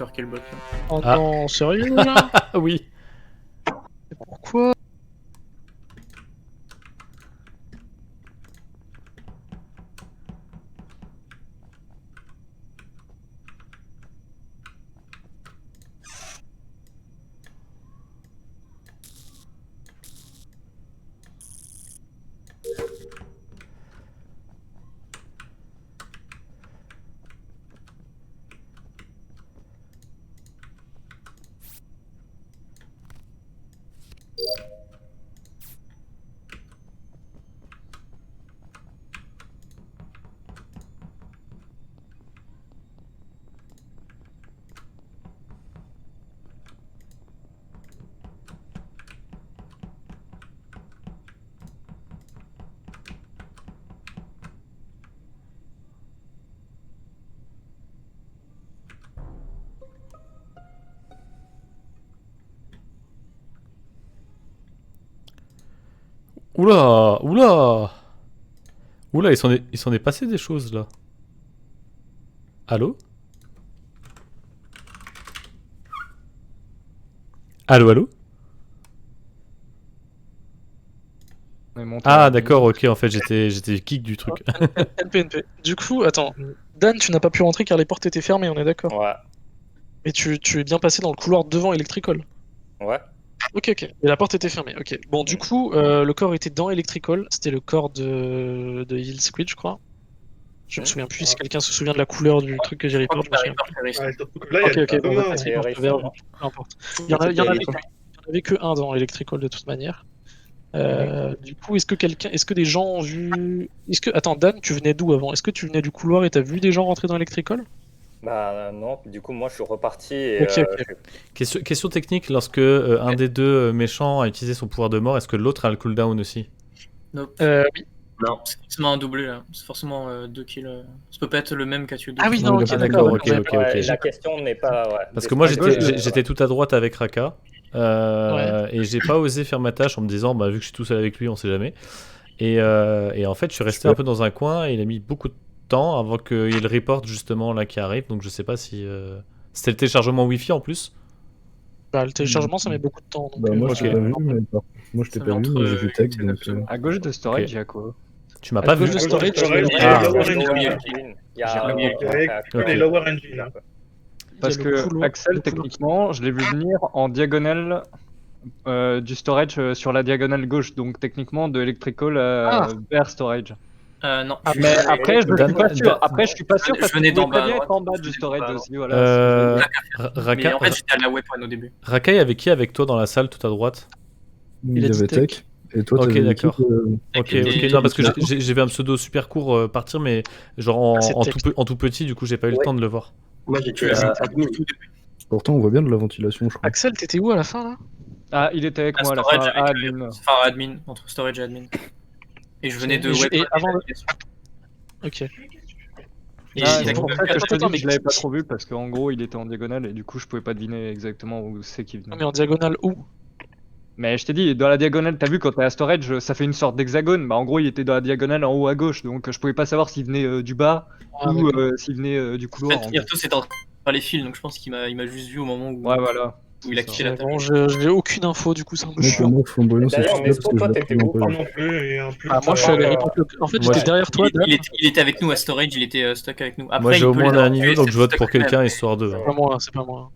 moteur qui le bloque. Oh non, sérieux là? Ah oui. Pourquoi? Oula, oula. Oula, il s'en est passé des choses là. Allô? Allô, allô? Ah d'accord, ok, en fait j'étais kick du truc. NP. Du coup, attends, Dan, tu n'as pas pu rentrer car les portes étaient fermées, on est d'accord? Ouais. Mais tu es bien passé dans le couloir devant Electrical. Ouais. Ok. Et la porte était fermée, ok. Bon, du coup, le corps était dans Electrical, c'était le corps de Hill Squid, je crois. Je me souviens plus si quelqu'un se souvient de la couleur du truc que j'ai report, je me souviens plus. Ouais, surtout que là, il y a Ok, bon, Thomas, Patrick, et on se Harrison, verra, non peu importe. Il y en avait que un dans Electrical de toute manière. Du coup, est-ce que des gens ont vu. Attends, Dan, tu venais d'où avant? Est-ce que tu venais du couloir et t'as vu des gens rentrer dans Electrical? Bah non, du coup moi je suis reparti et Ok. Question technique, lorsque un des deux méchants a utilisé son pouvoir de mort, est-ce que l'autre a le cooldown aussi? Nope. Oui. Non, c'est forcément un doublé là. C'est forcément 2 kills. Ça peut pas être le même qu'a tué deux. Ah oui, non, ok, Ah, d'accord. d'accord, ok. ouais, la question n'est pas... Ouais, Parce que moi destinée- j'étais tout à droite avec Raka. Et j'ai pas osé faire ma tâche en me disant, bah, vu que je suis tout seul avec lui, on sait jamais. Et en fait, je suis resté un peu dans un coin et il a mis beaucoup de temps avant qu'il y ait le report justement là qui arrive. Donc je sais pas si. C'était le téléchargement Wi-Fi en plus. Bah, le téléchargement, ça met beaucoup de temps. Donc, Bah, moi, je t'ai ok. pas vu, mais moi, je t'ai Ça pas met vu, entre, mais j'ai vu tech, une donc. seconde. À gauche de storage, Ok. il y a quoi? Tu m'as À pas vu? gauche de storage, storage, il y il y a a Lower le Engine. Il y a Il y a Lower Engine, là. Parce le que couloir- Axel, le couloir. techniquement, je l'ai vu venir en diagonale du storage sur la diagonale gauche, donc techniquement de electrical vers storage. Non. Mais après, je suis pas sûr. Après, je suis pas sûr Je parce que venais tu pouvais d'en très bas à bien droite. être en bas Je du venais d'en storage bas à aussi. Voilà. Mais Raka, en fait, j'étais à la weapon au début. Raka, il y avait qui avec toi dans la salle tout à droite? Il y avait tech. Et toi, Ok, t'avais d'accord. Ok, Et- non, parce que j'ai vu un pseudo super court partir, mais genre c'est en tout petit, du coup, j'ai pas eu le temps de le voir. Moi j'étais à admin. Pourtant, on voit bien de la ventilation, je crois. Axel, t'étais où à la fin là? Ah, il était avec moi à la Storage fin. avec, Admin. enfin, admin, entre storage et admin. Et je venais de Et weapon. avant. Ok. Et Ah, il c'est a- pour ça que je te Attends, dis mais que je l'avais pas trop vu parce qu'en gros il était en diagonale et du coup je pouvais pas deviner exactement où c'est qu'il Non, venait. mais en diagonale où? Mais je t'ai dit, dans la diagonale, t'as vu quand t'es à storage, ça fait une sorte d'hexagone. Bah en gros il était dans la diagonale en haut à gauche, donc je pouvais pas savoir s'il venait du bas ou s'il venait du En couloir. fait, En gros. Myrto c'était en train de faire les fils, donc je pense qu'il m'a juste vu au moment où, Ouais, voilà. où il a C'est quitté ça. la table. Bon, j'ai aucune info, du coup, c'est un peu Moi, chiant. pour moi, Flamboyant, c'est D'ailleurs, super Nespo, parce que toi, je t'étais l'ai où pas Moi vu. non plus, et en plus. Ah, moi, je suis allé report le- En fait, Moi, j'étais derrière toi, Dan. Il était avec nous à storage, il était stuck avec nous. Après, Moi, j'ai il au peut moins les un avoir niveau, tués, donc c'est je vote stuck pour quand même. quelqu'un histoire de. C'est pas moi, c'est pas moi.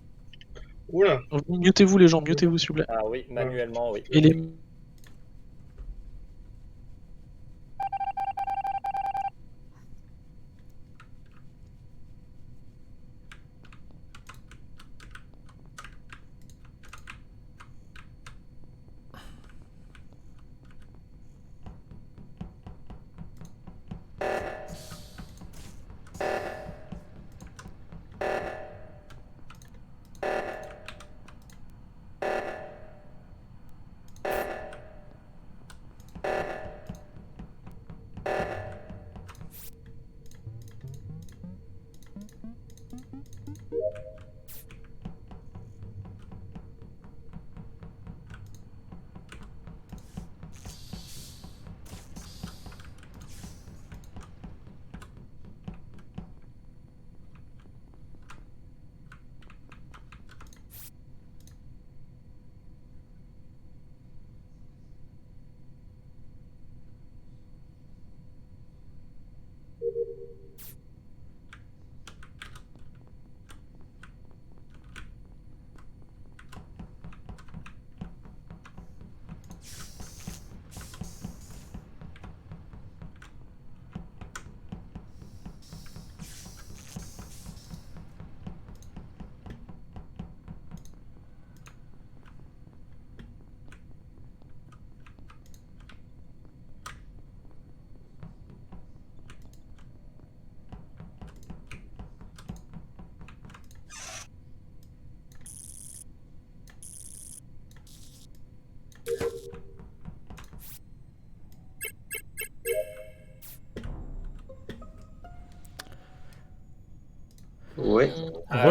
Oula. Mutez-vous, les gens, mutez-vous, s'il vous plaît. Ah oui, manuellement, oui. Et les.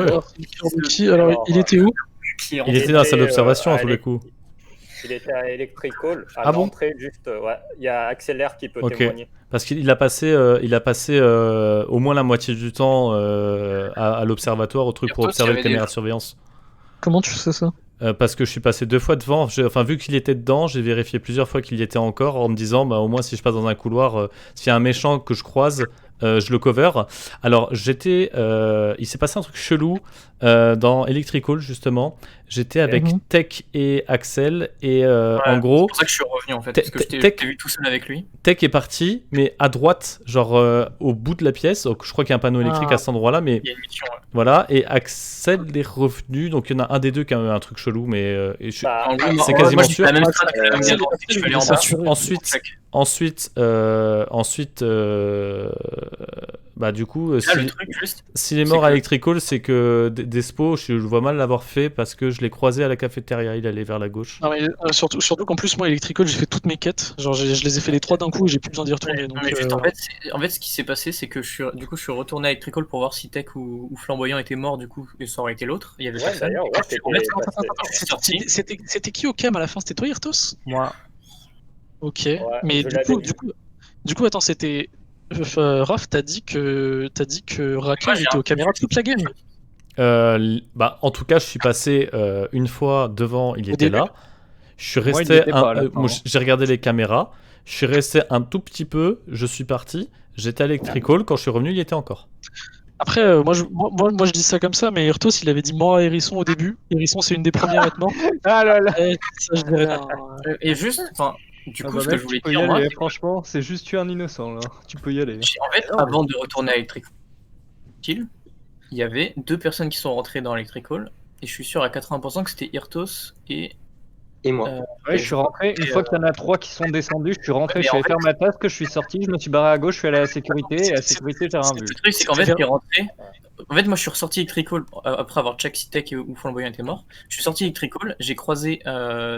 Alors, il était où? Il était dans la salle d'observation à tous les coups. Il était à Electrical, à Ah bon? l'entrée, juste. Ouais, il y a Axelaire qui peut Ok. témoigner. Parce qu'il a passé, au moins la moitié du temps à l'observatoire, au truc pour Toi, observer tu les avais caméras des- de surveillance. Comment tu sais ça? Parce que je suis passé 2 fois devant. Enfin, vu qu'il était dedans, j'ai vérifié plusieurs fois qu'il y était encore en me disant, bah, au moins si je passe dans un couloir, s'il y a un méchant que je croise, je le cover. Alors, il s'est passé un truc chelou dans Electrical, justement. J'étais avec Tech et Axel, et en gros, C'est pour ça que je suis revenu en fait, parce que je t'ai vu tout seul avec lui. Tech est parti, mais à droite, genre au bout de la pièce. Donc, je crois qu'il y a un panneau électrique à cet endroit-là, mais Il y a une mission. Ouais. voilà. Et Axel est revenu, donc il y en a un des deux qui a un truc chelou, mais Bah, En gros, c'est moi, quasiment moi, je dis sûr. la même strat que la même Axel, gars, Axel, je suis allé en il bas. s'est Ensuite, bah du coup, Là, le truc juste, s'il est c'est mort à que- Electrical, c'est que Despo, je vois mal l'avoir fait parce que je l'ai croisé à la cafétéria, il allait vers la gauche. Non, mais surtout qu'en plus, moi, Electrical, j'ai fait toutes mes quêtes. Genre, je les ai fait les 3 d'un coup et j'ai plus besoin d'y retourner. Donc, mais juste, en fait, ce qui s'est passé, c'est que je suis retourné à Electrical pour voir si Tech ou Flamboyant était mort, du coup, et ça aurait été l'autre. Il y avait Ouais, personne. d'ailleurs, ouais, En fait, c'était- c'est sorti. C'était qui au cam à la fin? C'était toi, Hirtos? Moi. Ok. Ouais, Mais je du l'avais coup, vu. du coup, attends, c'était. Raph, t'as dit que Raka Ouais, j'ai était un- aux caméras toute la game. Bah, en tout cas, je suis passé une fois devant, il était début. là. Je suis Moi, il resté, y était pas à la fin, moi, hein. j'ai regardé les caméras. Je suis resté un tout petit peu. Je suis parti. J'étais à Electrical. Quand je suis revenu, il y était encore. Après, moi, je dis ça comme ça, mais Hirtos, il avait dit mort à Hérisson au début. Hérisson, c'est une des premières à être morte. Ah là là. Eh, ça, je dis rien. Et juste, enfin, du Ah coup, bah ce que mec, je voulais tu peux dire, y moi, aller, c'est que franchement, c'est juste tuer un innocent là. Tu peux y aller. en fait, avant de retourner à Electrical, il y avait 2 personnes qui sont rentrées dans Electrical, et je suis sûr à 80% que c'était Hirtos et. Et moi. Ouais, je suis rentré, une fois qu'il y en a 3 qui sont descendus, je suis rentré, Mais je suis en allé faire ma task, je suis sorti, je me suis barré à gauche, je suis allé à la sécurité, et à la sécurité, j'ai rien vu. Le truc, c'est qu'en fait, t'es rentré. En fait, moi, je suis ressorti Electrical après avoir check si Tech ou Flamboyant était mort. Je suis sorti Electrical, j'ai croisé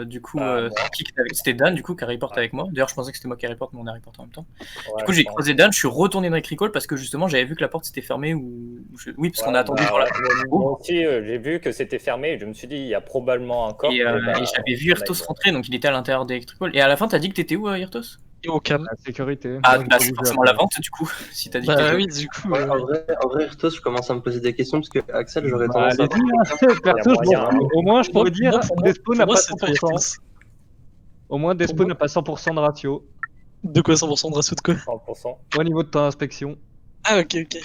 du coup c'était Dan du coup qui a report avec moi. D'ailleurs, je pensais que c'était moi qui report, mais on a report en même temps. Ouais, Du coup, j'ai je pense. croisé Dan, je suis retourné dans Electrical parce que justement, j'avais vu que la porte s'était fermée oui, parce qu'on a attendu bah, pour la. Moi aussi, j'ai vu que c'était fermé et je me suis dit, il y a probablement encore. Et j'avais vu Hirtos rentrer, donc il était à l'intérieur d'Electrical. Et à la fin, t'as dit que t'étais où, Hirtos? Et au cam. La sécurité. Ah, Moi, bah, j'ai c'est pas forcément bougé la après. vente, du coup, si t'as dit que Bah t'étais. oui, du coup. Ouais, en vrai, Hirtos, je commence à me poser des questions parce que Axel, j'aurais Bah, tendance à. allez-y, hein. Perso, moyen, hein. au moins, je pourrais dire, Despo n'a pas c'est toi, 100%. Hirtos. Au moins, Despo Pour moi- n'a pas 100% de ratio. De quoi 100% de ratio de quoi? 100%. Au niveau de ton inspection. Ah, ok, ok.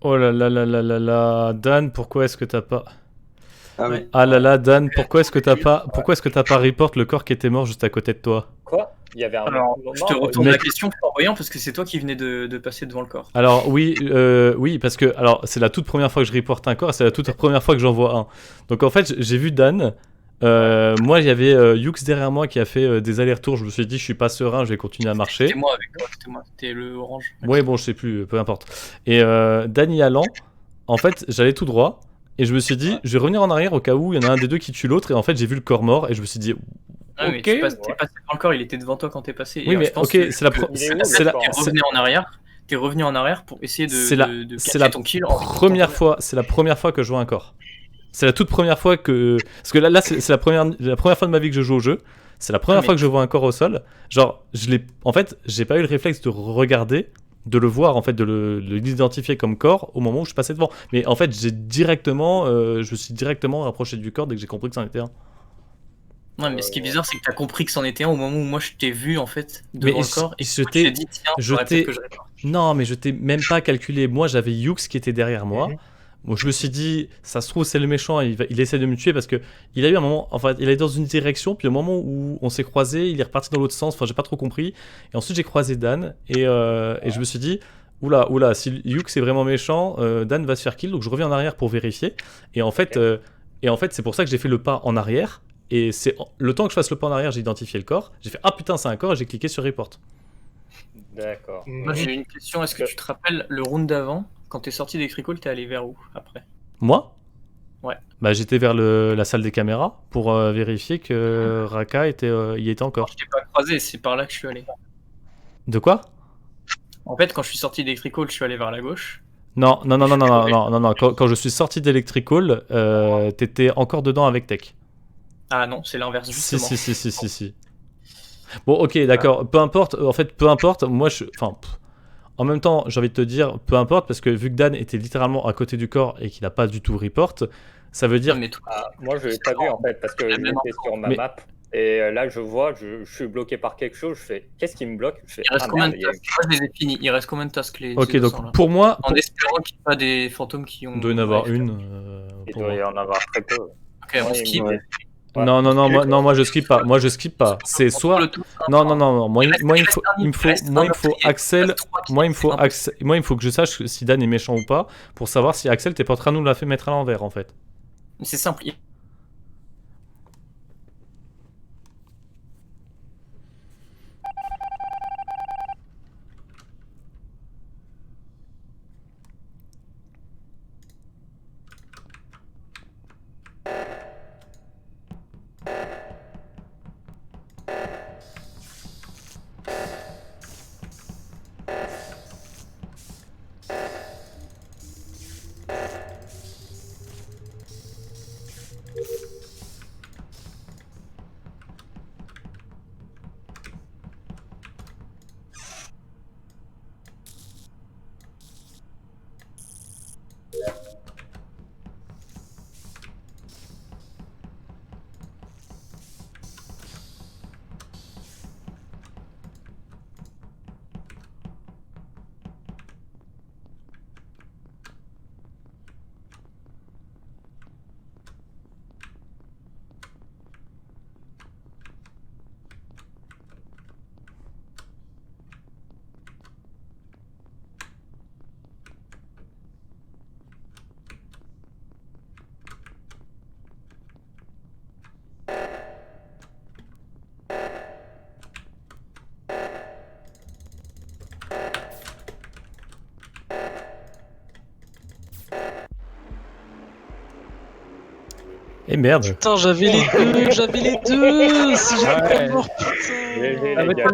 Oh là là là là là là, Dan, pourquoi est-ce que t'as pas... Ah oui. Ah là là, Dan, pourquoi est-ce que t'as pas report le corps qui était mort juste à côté de toi? Quoi? Il y avait un Alors, moment. je te retourne mec- la question Flamboyant parce que c'est toi qui venais de passer devant le corps. Alors oui, parce que alors c'est la toute première fois que je reporte un corps, et c'est la toute première fois que j'en vois un. Donc en fait, j'ai vu Dan. Moi, il y avait Yux derrière moi qui a fait des allers-retours. Je me suis dit, je suis pas serein, je vais continuer à marcher. C'était moi avec toi, c'était le orange. Ouais, bon, je sais plus, peu importe. Et Dan y allant, en fait, j'allais tout droit. Et je me suis dit, je vais revenir en arrière au cas où il y en a un des deux qui tue l'autre. Et en fait, j'ai vu le corps mort. Et je me suis dit, Ah, mais ok. t'es passé devant le corps, il était devant toi quand t'es passé. Oui, Et mais je pense ok, que- c'est la que- pro- Il est où, c'est la- le corps T'es revenu en arrière. T'es revenu en arrière pour essayer de C'est la- de c'est catcher la ton kill. première fois, c'est la première fois que je joue un corps. C'est la toute première fois que, parce que là c'est la première fois de ma vie que je joue au jeu. C'est la première Ah, mais- fois que je vois un corps au sol. Genre, en fait, j'ai pas eu le réflexe de regarder. de le voir, en fait, de l'identifier comme corps au moment où je passais devant. Mais en fait, je me suis directement rapproché du corps dès que j'ai compris que c'en était un. Ouais, mais ce qui est bizarre, c'est que t'as compris que c'en était un au moment où moi je t'ai vu en fait devant le corps et je je t'ai dit tiens, faudrait peut-être que je réponde. Non, mais je t'ai même pas calculé. Moi, j'avais Yux qui était derrière moi. Bon, je me suis dit, ça se trouve, c'est le méchant, il essaie de me tuer parce que il a eu un moment, enfin, il est dans une direction, puis au moment où on s'est croisés, il est reparti dans l'autre sens, enfin, j'ai pas trop compris. Et ensuite, j'ai croisé Dan, et je me suis dit, oula, si Yux est vraiment méchant, Dan va se faire kill, donc je reviens en arrière pour vérifier. Et en fait, c'est pour ça que j'ai fait le pas en arrière, et c'est le temps que je fasse le pas en arrière, j'ai identifié le corps, j'ai fait, ah putain, c'est un corps, et j'ai cliqué sur report. D'accord. Moi j'ai une question, est-ce que tu te rappelles le round d'avant, quand t'es sorti d'Electrical, t'es allé vers où après? Moi? Ouais. Bah, j'étais vers la salle des caméras pour vérifier que Raka y était encore. Je t'ai pas croisé, c'est par là que je suis allé. De quoi? En fait, quand je suis sorti d'Electrical, je suis allé vers la gauche. Non. Quand je suis sorti d'Electrical, t'étais encore dedans avec Tech. Ah non, c'est l'inverse justement. Si. Bon, ok, d'accord. Peu importe. En fait, peu importe. Moi, en même temps, j'ai envie de te dire, peu importe, parce que vu que Dan était littéralement à côté du corps et qu'il n'a pas du tout report, ça veut dire. Non, mais moi, je l'ai pas vu en fait, parce que j'étais sur ma map. Et là, je vois, je suis bloqué par quelque chose. Je fais, qu'est-ce qui me bloque? Je fais, il reste combien de tasks? Moi, je les ai finis. Il reste combien de tasks les Ok, donc là pour moi. En espérant qu'il n'y ait pas des fantômes qui ont. Il doit y en avoir une. Il doit y en avoir très peu. Ok, on skip. Non, moi je skip pas. Moi je skip pas. C'est soit. Non. Moi il me faut Axel. Moi il me faut que je sache si Dan est méchant ou pas pour savoir si Axel t'es pas en train de nous la fait mettre à l'envers en fait. C'est simple. Et merde. Putain, j'avais les deux. Si j'avais pas mort, putain. Les gars.